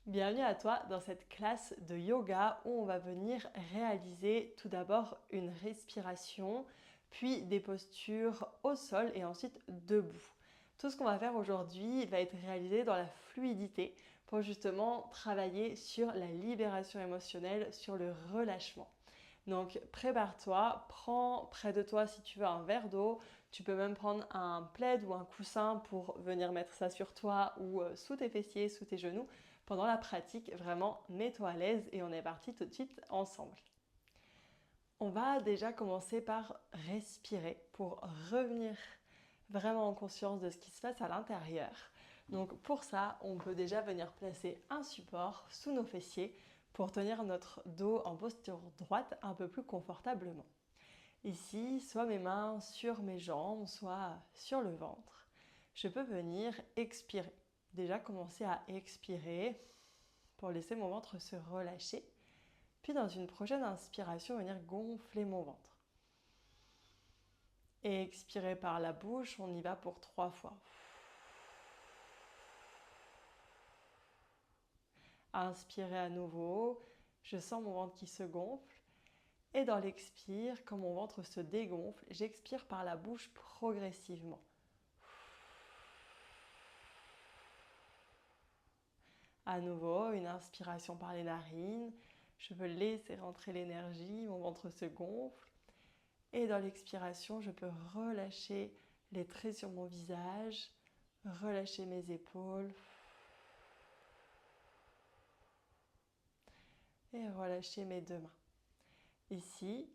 Bienvenue à toi dans cette classe de yoga où on va venir réaliser tout d'abord une respiration, puis des postures au sol et ensuite debout. Tout ce qu'on va faire aujourd'hui va être réalisé dans la fluidité pour justement travailler sur la libération émotionnelle, sur le relâchement. Donc prépare-toi, prends près de toi si tu veux un verre d'eau, tu peux même prendre un plaid ou un coussin pour venir mettre ça sur toi ou sous tes fessiers, sous tes genoux. Pendant la pratique, vraiment mets-toi à l'aise et on est parti tout de suite ensemble. On va déjà commencer par respirer pour revenir vraiment en conscience de ce qui se passe à l'intérieur. Donc pour ça, on peut déjà venir placer un support sous nos fessiers pour tenir notre dos en posture droite un peu plus confortablement. Ici, soit mes mains sur mes jambes, soit sur le ventre. Je peux venir expirer. Déjà commencer à expirer pour laisser mon ventre se relâcher. Puis dans une prochaine inspiration, venir gonfler mon ventre. Et expirer par la bouche, on y va pour 3 fois. Inspirez à nouveau, je sens mon ventre qui se gonfle. Et dans l'expire, quand mon ventre se dégonfle, j'expire par la bouche progressivement. À nouveau, une inspiration par les narines. Je veux laisser rentrer l'énergie, mon ventre se gonfle. Et dans l'expiration, je peux relâcher les traits sur mon visage, relâcher mes épaules et relâcher mes deux mains. Ici,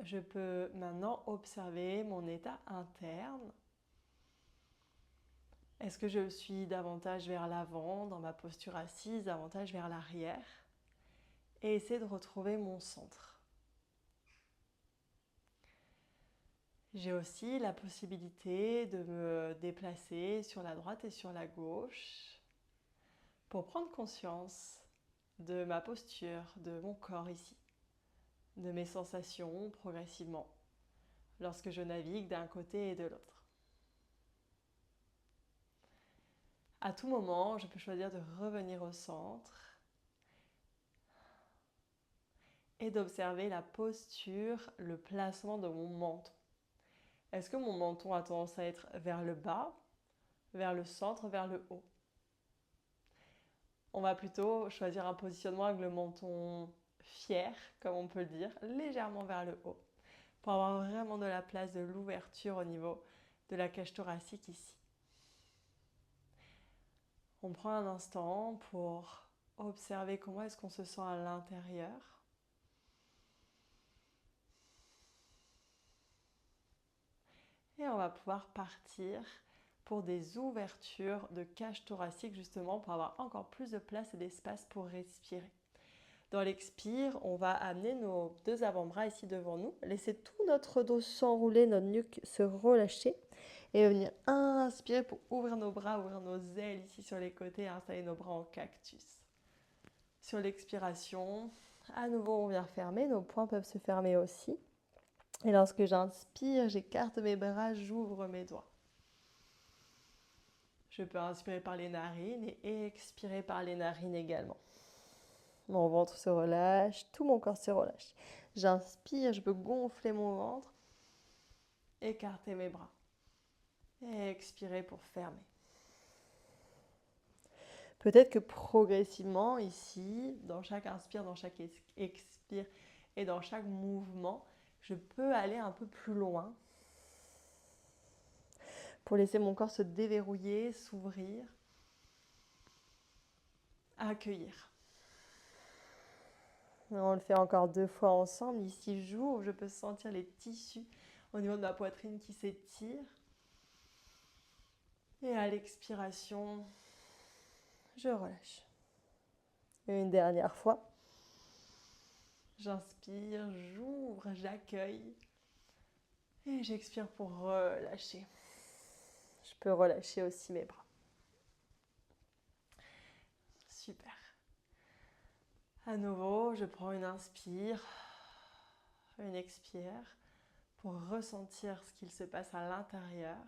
je peux maintenant observer mon état interne. Est-ce que je suis davantage vers l'avant dans ma posture assise, davantage vers l'arrière? Et essayer de retrouver mon centre. J'ai aussi la possibilité de me déplacer sur la droite et sur la gauche pour prendre conscience de ma posture, de mon corps ici, de mes sensations progressivement lorsque je navigue d'un côté et de l'autre. À tout moment, je peux choisir de revenir au centre et d'observer la posture, le placement de mon menton. Est-ce que mon menton a tendance à être vers le bas, vers le centre, vers le haut? On va plutôt choisir un positionnement avec le menton fier, comme on peut le dire, légèrement vers le haut, pour avoir vraiment de la place, de l'ouverture au niveau de la cage thoracique ici. On prend un instant pour observer comment est-ce qu'on se sent à l'intérieur. Et on va pouvoir partir pour des ouvertures de cage thoracique justement pour avoir encore plus de place et d'espace pour respirer. Dans l'expire, on va amener nos deux avant-bras ici devant nous, laisser tout notre dos s'enrouler, notre nuque se relâcher et venir inspirer pour ouvrir nos bras, ouvrir nos ailes ici sur les côtés et installer nos bras en cactus. Sur l'expiration, à nouveau on vient fermer, nos poings peuvent se fermer aussi. Et lorsque j'inspire, j'écarte mes bras, j'ouvre mes doigts. Je peux inspirer par les narines et expirer par les narines également. Mon ventre se relâche, tout mon corps se relâche. J'inspire, je peux gonfler mon ventre, écarter mes bras. Et expirer pour fermer. Peut-être que progressivement ici, dans chaque inspire, dans chaque expire et dans chaque mouvement, je peux aller un peu plus loin pour laisser mon corps se déverrouiller, s'ouvrir, accueillir. On le fait encore 2 fois ensemble. Ici, j'ouvre, je peux sentir les tissus au niveau de ma poitrine qui s'étirent. Et à l'expiration, je relâche. Et une dernière fois. J'inspire, j'ouvre, j'accueille. Et j'expire pour relâcher. Je peux relâcher aussi mes bras. Super. À nouveau, je prends une inspire, une expire pour ressentir ce qu'il se passe à l'intérieur.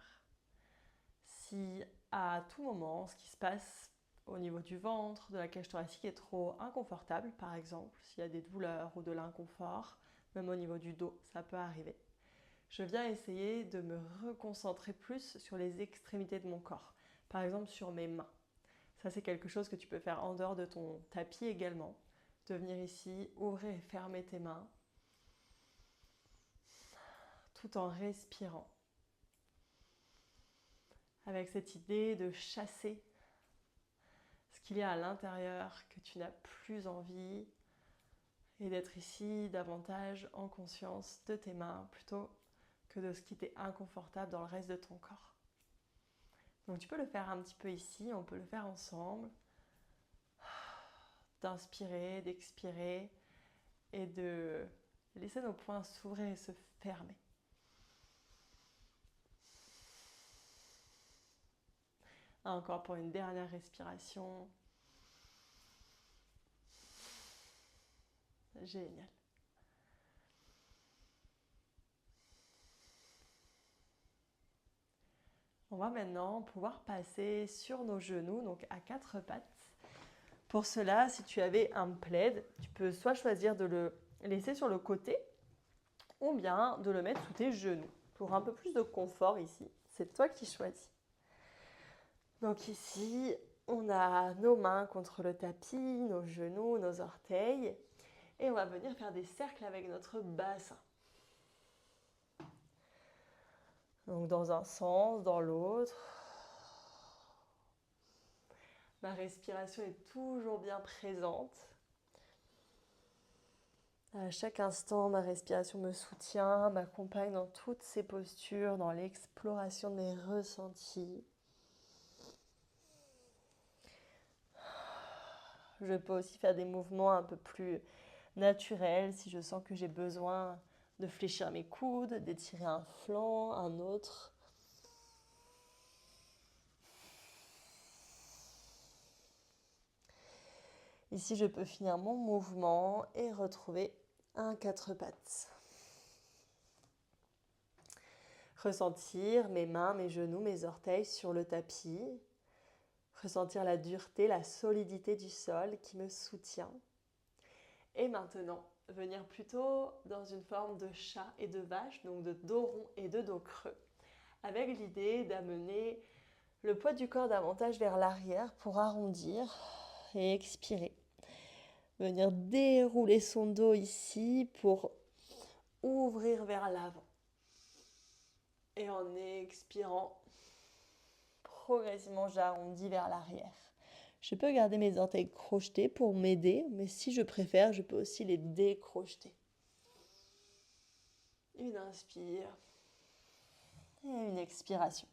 Si à tout moment, ce qui se passe au niveau du ventre, de la cage thoracique est trop inconfortable, par exemple, s'il y a des douleurs ou de l'inconfort, même au niveau du dos, ça peut arriver. Je viens essayer de me reconcentrer plus sur les extrémités de mon corps, par exemple sur mes mains. Ça, c'est quelque chose que tu peux faire en dehors de ton tapis également. De venir ici, ouvrir et fermer tes mains, tout en respirant. Avec cette idée de chasser ce qu'il y a à l'intérieur que tu n'as plus envie et d'être ici davantage en conscience de tes mains plutôt que de ce qui t'est inconfortable dans le reste de ton corps. Donc tu peux le faire un petit peu ici, on peut le faire ensemble, d'inspirer, d'expirer et de laisser nos poings s'ouvrir et se fermer. Encore pour une dernière respiration. Génial. On va maintenant pouvoir passer sur nos genoux, donc à quatre pattes. Pour cela, si tu avais un plaid, tu peux soit choisir de le laisser sur le côté ou bien de le mettre sous tes genoux. Pour un peu plus de confort ici, c'est toi qui choisis. Donc ici, on a nos mains contre le tapis, nos genoux, nos orteils. Et on va venir faire des cercles avec notre bassin. Donc dans un sens, dans l'autre. Ma respiration est toujours bien présente. À chaque instant, ma respiration me soutient, m'accompagne dans toutes ces postures, dans l'exploration de mes ressentis. Je peux aussi faire des mouvements un peu plus naturels si je sens que j'ai besoin de fléchir mes coudes, d'étirer un flanc, un autre. Ici, je peux finir mon mouvement et retrouver un quatre pattes. Ressentir mes mains, mes genoux, mes orteils sur le tapis. Ressentir la dureté, la solidité du sol qui me soutient. Et maintenant, venir plutôt dans une forme de chat et de vache, donc de dos rond et de dos creux, avec l'idée d'amener le poids du corps davantage vers l'arrière pour arrondir et expirer. Venir dérouler son dos ici pour ouvrir vers l'avant. Et en expirant, progressivement j'arrondis vers l'arrière. Je peux garder mes orteils crochetés pour m'aider, mais si je préfère, je peux aussi les décrocheter. Une inspire et une expiration.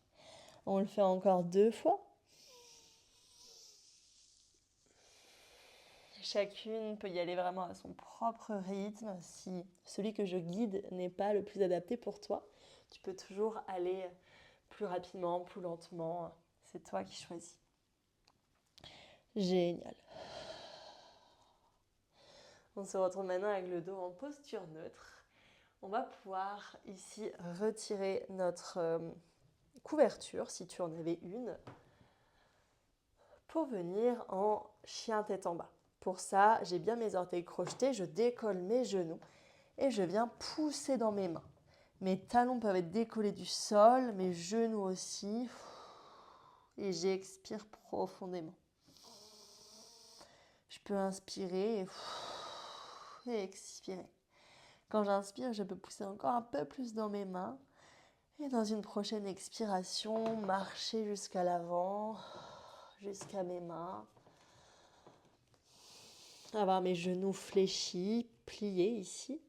On le fait encore 2 fois. Chacune peut y aller vraiment à son propre rythme. Si celui que je guide n'est pas le plus adapté pour toi, tu peux toujours aller plus rapidement, plus lentement. C'est toi qui choisis. Génial. On se retrouve maintenant avec le dos en posture neutre. On va pouvoir ici retirer notre couverture, si tu en avais une, pour venir en chien tête en bas. Pour ça, j'ai bien mes orteils crochetés, je décolle mes genoux et je viens pousser dans mes mains. Mes talons peuvent être décollés du sol, mes genoux aussi. Et j'expire profondément. Je peux inspirer et expirer. Quand j'inspire, je peux pousser encore un peu plus dans mes mains. Et dans une prochaine expiration, marcher jusqu'à l'avant, jusqu'à mes mains. Avoir mes genoux fléchis, pliés ici.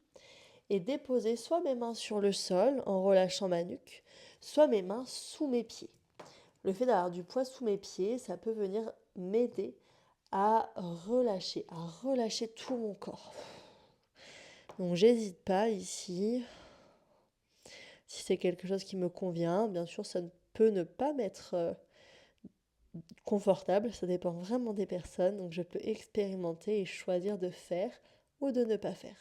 Et déposer soit mes mains sur le sol en relâchant ma nuque, soit mes mains sous mes pieds. Le fait d'avoir du poids sous mes pieds, ça peut venir m'aider à relâcher tout mon corps. Donc j'hésite pas ici. Si c'est quelque chose qui me convient, bien sûr, ça peut ne pas m'être confortable, ça dépend vraiment des personnes, donc je peux expérimenter et choisir de faire ou de ne pas faire.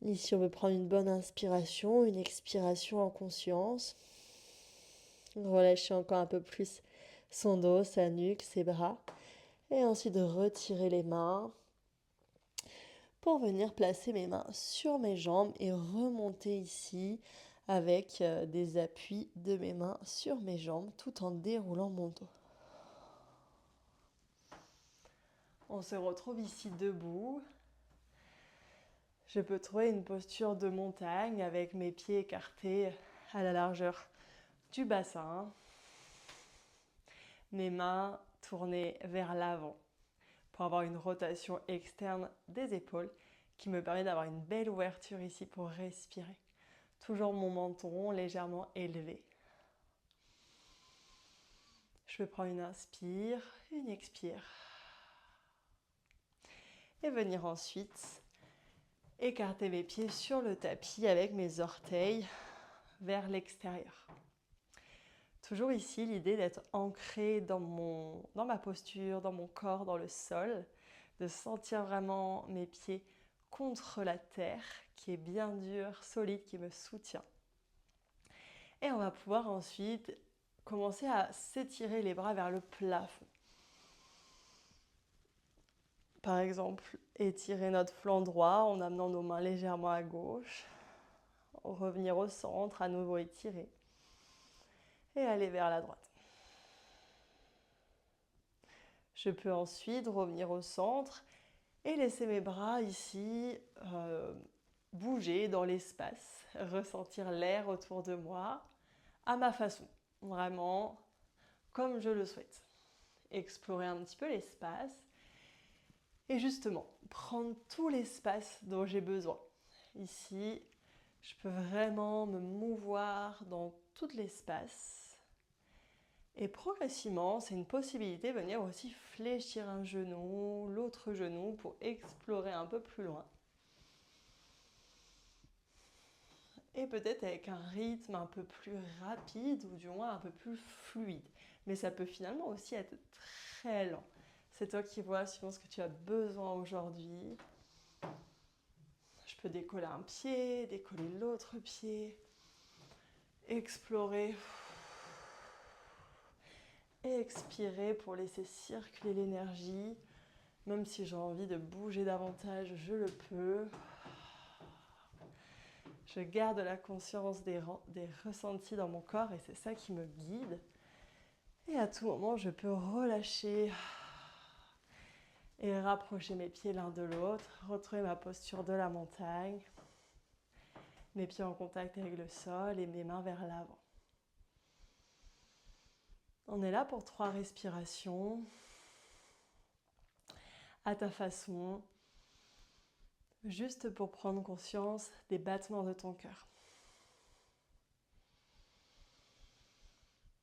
Ici, on veut prendre une bonne inspiration, une expiration en conscience. Relâchez encore un peu plus son dos, sa nuque, ses bras. Et ensuite, retirer les mains pour venir placer mes mains sur mes jambes et remonter ici avec des appuis de mes mains sur mes jambes tout en déroulant mon dos. On se retrouve ici debout. Je peux trouver une posture de montagne avec mes pieds écartés à la largeur du bassin. Mes mains tournées vers l'avant pour avoir une rotation externe des épaules qui me permet d'avoir une belle ouverture ici pour respirer. Toujours mon menton légèrement élevé. Je peux prendre une inspire, une expire. Et venir ensuite écarter mes pieds sur le tapis avec mes orteils vers l'extérieur. Toujours ici, l'idée d'être ancré dans ma posture, dans mon corps, dans le sol, de sentir vraiment mes pieds contre la terre, qui est bien dure, solide, qui me soutient. Et on va pouvoir ensuite commencer à s'étirer les bras vers le plafond. Par exemple, étirer notre flanc droit en amenant nos mains légèrement à gauche. Revenir au centre, à nouveau étirer. Et aller vers la droite. Je peux ensuite revenir au centre et laisser mes bras ici bouger dans l'espace, ressentir l'air autour de moi à ma façon, vraiment comme je le souhaite. Explorer un petit peu l'espace et justement prendre tout l'espace dont j'ai besoin. Ici, je peux vraiment me mouvoir dans tout l'espace. Et progressivement, c'est une possibilité de venir aussi fléchir un genou, l'autre genou pour explorer un peu plus loin. Et peut-être avec un rythme un peu plus rapide ou du moins un peu plus fluide. Mais ça peut finalement aussi être très lent. C'est toi qui vois suivant ce que tu as besoin aujourd'hui. Je peux décoller un pied, décoller l'autre pied, explorer. Et expirer pour laisser circuler l'énergie. Même si j'ai envie de bouger davantage, je le peux. Je garde la conscience des ressentis dans mon corps et c'est ça qui me guide. Et à tout moment, je peux relâcher et rapprocher mes pieds l'un de l'autre, retrouver ma posture de la montagne, mes pieds en contact avec le sol et mes mains vers l'avant. On est là pour 3 respirations, à ta façon, juste pour prendre conscience des battements de ton cœur.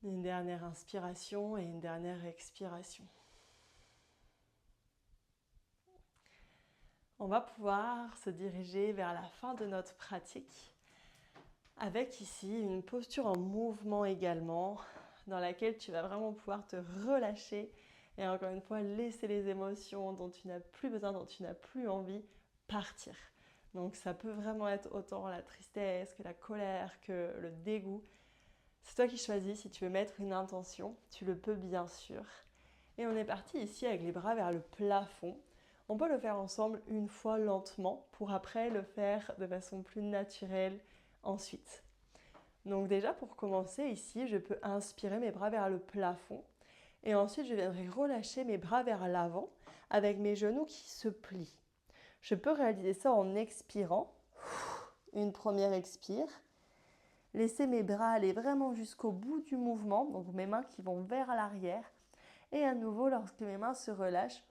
Une dernière inspiration et une dernière expiration. On va pouvoir se diriger vers la fin de notre pratique avec ici une posture en mouvement également, dans laquelle tu vas vraiment pouvoir te relâcher et encore une fois laisser les émotions dont tu n'as plus besoin, dont tu n'as plus envie, partir. Donc ça peut vraiment être autant la tristesse que la colère, que le dégoût. C'est toi qui choisis si tu veux mettre une intention, tu le peux bien sûr. Et on est parti ici avec les bras vers le plafond. On peut le faire ensemble une fois lentement pour après le faire de façon plus naturelle ensuite. Donc déjà pour commencer ici, je peux inspirer mes bras vers le plafond et ensuite je viendrai relâcher mes bras vers l'avant avec mes genoux qui se plient. Je peux réaliser ça en expirant, une première expire, laisser mes bras aller vraiment jusqu'au bout du mouvement, donc mes mains qui vont vers l'arrière et à nouveau lorsque mes mains se relâchent,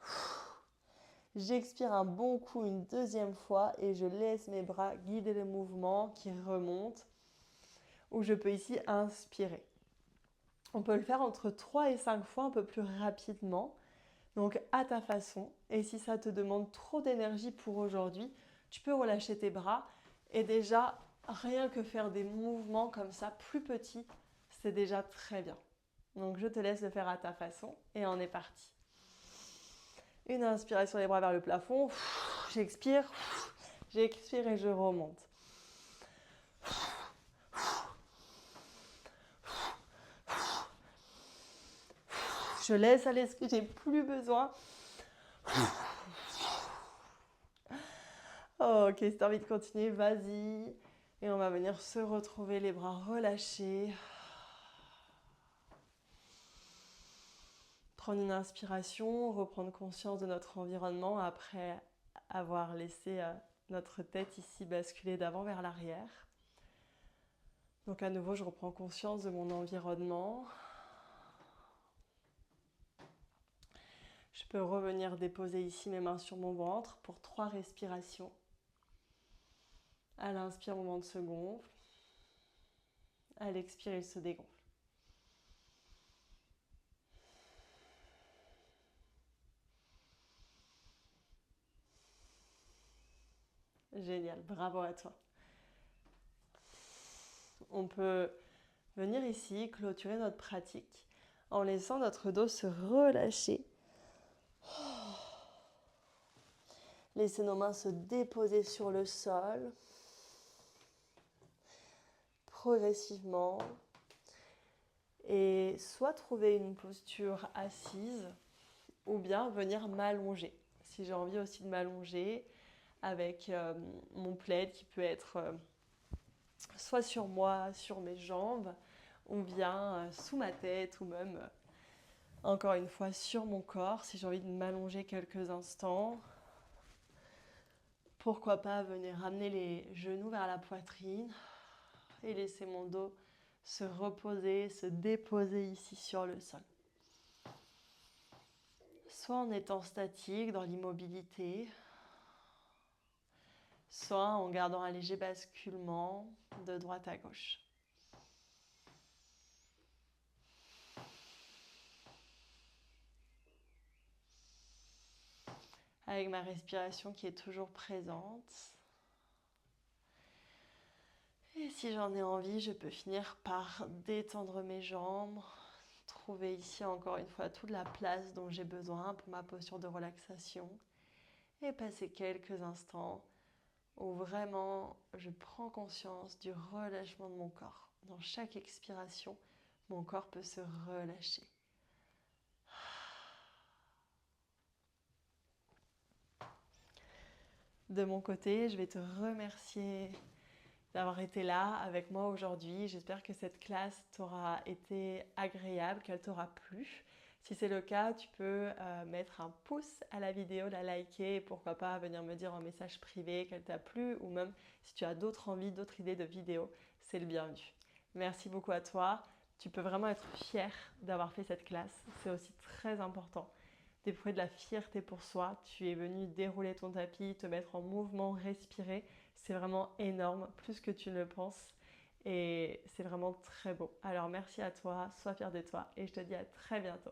j'expire un bon coup une deuxième fois et je laisse mes bras guider le mouvement qui remonte. Ou je peux ici inspirer. On peut le faire entre 3 et 5 fois un peu plus rapidement, donc à ta façon. Et si ça te demande trop d'énergie pour aujourd'hui, tu peux relâcher tes bras et déjà rien que faire des mouvements comme ça plus petits, c'est déjà très bien. Donc je te laisse le faire à ta façon et on est parti. Une inspiration, les bras vers le plafond, j'expire et je remonte. Je laisse aller ce que j'ai plus besoin. Oh, ok, si tu as envie de continuer, vas-y. Et on va venir se retrouver les bras relâchés. Prendre une inspiration, reprendre conscience de notre environnement après avoir laissé notre tête ici basculer d'avant vers l'arrière. Donc à nouveau, je reprends conscience de mon environnement. Je peux revenir déposer ici mes mains sur mon ventre pour 3 respirations. À l'inspire, mon ventre se gonfle. À l'expire, il se dégonfle. Génial, bravo à toi. On peut venir ici, clôturer notre pratique en laissant notre dos se relâcher. Laisser nos mains se déposer sur le sol. Progressivement. Et soit trouver une posture assise ou bien venir m'allonger. Si j'ai envie aussi de m'allonger avec mon plaid qui peut être soit sur moi, sur mes jambes, ou bien sous ma tête, ou même, encore une fois, sur mon corps, si j'ai envie de m'allonger quelques instants. Pourquoi pas venir ramener les genoux vers la poitrine et laisser mon dos se reposer, se déposer ici sur le sol. Soit en étant statique dans l'immobilité, soit en gardant un léger basculement de droite à gauche. Avec ma respiration qui est toujours présente. Et si j'en ai envie, je peux finir par détendre mes jambes, trouver ici encore une fois toute la place dont j'ai besoin pour ma posture de relaxation et passer quelques instants où vraiment je prends conscience du relâchement de mon corps. Dans chaque expiration, mon corps peut se relâcher. De mon côté, je vais te remercier d'avoir été là avec moi aujourd'hui. J'espère que cette classe t'aura été agréable, qu'elle t'aura plu. Si c'est le cas, tu peux mettre un pouce à la vidéo, la liker et pourquoi pas venir me dire en message privé qu'elle t'a plu ou même si tu as d'autres envies, d'autres idées de vidéos, c'est le bienvenu. Merci beaucoup à toi. Tu peux vraiment être fier d'avoir fait cette classe. C'est aussi très important d'éprouver de la fierté pour soi. Tu es venu dérouler ton tapis, te mettre en mouvement, respirer. C'est vraiment énorme, plus que tu ne le penses. Et c'est vraiment très beau. Alors merci à toi, sois fier de toi et je te dis à très bientôt.